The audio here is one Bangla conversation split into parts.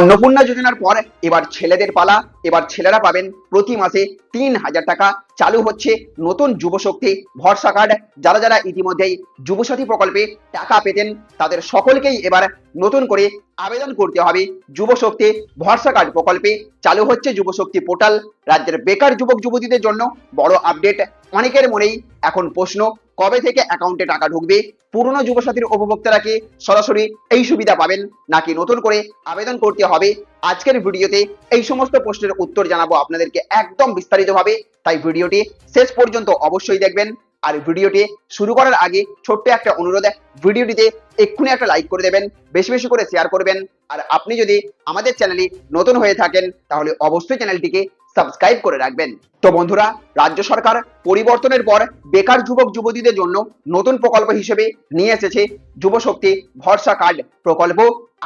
অন্নপূর্ণা যোজনার পর এবার ছেলেদের পালা। এবার ছেলেরা পাবেন প্রতি মাসে ৩,০০০ টাকা। চালু হচ্ছে নতুন যুবশক্তি ভরসা কার্ড। যারা যারা ইতিমধ্যেই যুবসাথী প্রকল্পে টাকা পেতেন তাদের সকলকেই এবার নতুন করে আবেদন করতে হবে যুবশক্তি ভরসা কার্ড প্রকল্পে। চালু হচ্ছে যুবশক্তি পোর্টাল। রাজ্যের বেকার যুবক যুবতীদের জন্য বড় আপডেট। অনেকের মনেই এখন প্রশ্ন, কবে থেকে অ্যাকাউন্টে টাকা ঢুকবে? পুরনো যুবসাথীর উপভোক্তারা কি সরাসরি এই সুবিধা পাবেন নাকি নতুন করে আবেদন করতে হবে? আজকের ভিডিওতে এই সমস্ত প্রশ্নের উত্তর জানাবো আপনাদেরকে একদম বিস্তারিতভাবে, তাই ভিডিওটি শেষ পর্যন্ত অবশ্যই দেখবেন। আর ভিডিওটি শুরু করার আগে ছোট্ট একটা অনুরোধ, ভিডিওটিতে এক্ষুনি একটা লাইক করে দেবেন, বেশি বেশি করে শেয়ার করবেন। আর আপনি যদি আমাদের চ্যানেলে নতুন হয়ে থাকেন তাহলে অবশ্যই চ্যানেলটিকে সাবস্ক্রাইব করে রাখবেন। তো বন্ধুরা, রাজ্য সরকার পরিবর্তনের পর বেকার যুবক যুবতীদের জন্য নতুন প্রকল্প হিসেবে নিয়ে এসেছে যুবশক্তি ভরসা কার্ড প্রকল্প।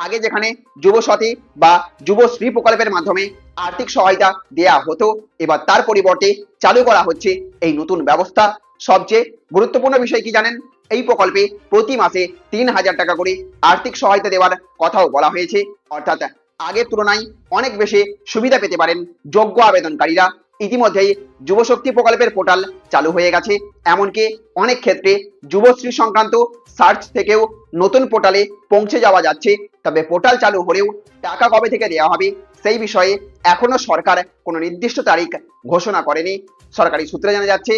আগে যেখানে যুবসাথী বা যুবশ্রী প্রকল্পের মাধ্যমে আর্থিক সহায়তা দেয়া হতো, এবার তার পরিবর্তে চালু করা হচ্ছে এই নতুন ব্যবস্থা। সবচেয়ে গুরুত্বপূর্ণ বিষয় কি জানেন? এই প্রকল্পে প্রতি মাসে ৩,০০০ টাকা করে আর্থিক সহায়তা দেওয়ার কথাও বলা হয়েছে। অর্থাৎ আগের তুলনায় অনেক বেশি সুবিধা পেতে পারেন যোগ্য আবেদনকারীরা। ইতিমধ্যেই যুবশক্তি প্রকল্পের পোর্টাল চালু হয়ে গেছে। এমনকি অনেক ক্ষেত্রে যুবশ্রী সংক্রান্ত সার্চ থেকেও নতুন পোর্টালে পৌঁছে যাওয়া যাচ্ছে। তবে পোর্টাল চালু হলেও টাকা কবে থেকে দেওয়া হবে সেই বিষয়ে এখনো সরকার কোনো নির্দিষ্ট তারিখ ঘোষণা করেনি। সরকারি সূত্রে জানা যাচ্ছে,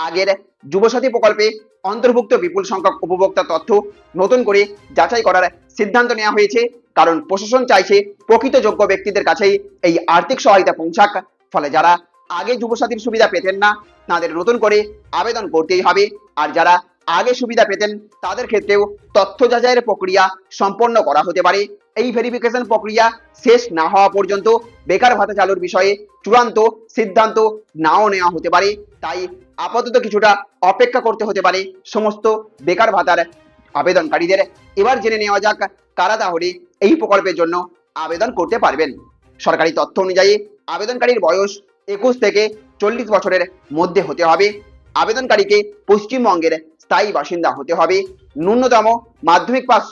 আগের যুবসাথী প্রকল্পে অন্তর্ভুক্ত বিপুল সংখ্যক উপভোক্তা তথ্য নতুন করে যাচাই করার সিদ্ধান্ত নেওয়া হয়েছে। কারণ প্রশাসন চাইছে প্রকৃত যোগ্য ব্যক্তিদের কাছেই এই আর্থিক সহায়তা পৌঁছাক। ফলে যারা আগে যুবসাথীর সুবিধা পেতেন না তাদের নতুন করে আবেদন করতেই হবে। আর যারা আগে সুবিধা পেতেন তাদের ক্ষেত্রেও তথ্য যাচাইয়ের প্রক্রিয়া সম্পন্ন করা হতে পারে। এই ভেরিফিকেশন প্রক্রিয়া শেষ না হওয়া পর্যন্ত বেকার ভাতা চালুর বিষয়ে চূড়ান্ত সিদ্ধান্ত নাও নেওয়া হতে পারে। তাই আপাতত কিছুটা অপেক্ষা করতে হতে পারে সমস্ত বেকার ভাতার আবেদনকারীদের। এবার জেনে নেওয়া যাক কারা তাহলে এই প্রকল্পের জন্য আবেদন করতে পারবেন। সরকারি তথ্য অনুযায়ী আবেদনকারীর বয়স 21 থেকে 40 বছরের মধ্যে হতে হবে। আবেদনকারীকে পশ্চিমবঙ্গের স্থায়ী বাসিন্দা হতে হবে। ন্যূনতম মাধ্যমিক পাস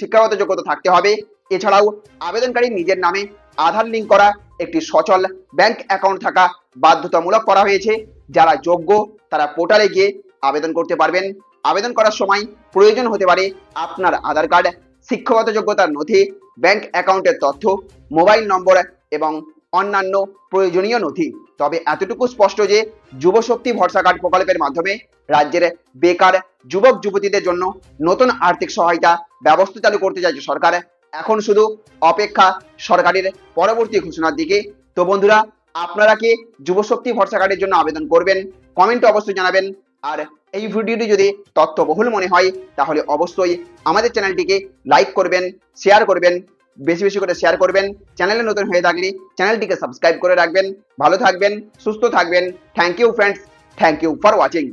শিক্ষাগত যোগ্যতা থাকতে হবে। এছাড়াও আবেদনকারীর নিজের নামে আধার লিঙ্ক করা একটি সচল ব্যাংক অ্যাকাউন্ট থাকা বাধ্যতামূলক করা হয়েছে। যারা যোগ্য তারা পোর্টালে গিয়ে আবেদন করতে পারবেন। আবেদন করার সময় প্রয়োজন হতে পারে আপনার আধার কার্ড, শিক্ষাগত যোগ্যতার নথি, ব্যাংক অ্যাকাউন্টের তথ্য, মোবাইল নম্বর এবং অন্যান্য প্রয়োজনীয় নথি। তবে এতটুকু স্পষ্ট যে যুবশক্তি ভরসা কার্ড প্রকল্পের মাধ্যমে রাজ্যের বেকার যুবক যুবতীদের জন্য নতুন আর্থিক সহায়তা ব্যবস্থা চালু করতে চাইছে সরকার। এখন শুধু অপেক্ষা সরকারের পরবর্তী ঘোষণার দিকে। তো বন্ধুরা, আপনারা কি যুবশক্তি ভরসা কার্ডের জন্য আবেদন করবেন? কমেন্টে অবশ্যই জানাবেন। আর এই ভিডিওটি যদি তথ্যবহুল মনে হয় তাহলে অবশ্যই আমাদের চ্যানেলটিকে লাইক করবেন, শেয়ার করবেন, বেশি বেশি করে শেয়ার করবেন। চ্যানেলে নতুন হয়ে থাকলে চ্যানেলটিকে সাবস্ক্রাইব করে রাখবেন। ভালো থাকবেন, সুস্থ থাকবেন। Thank you friends, thank you for watching.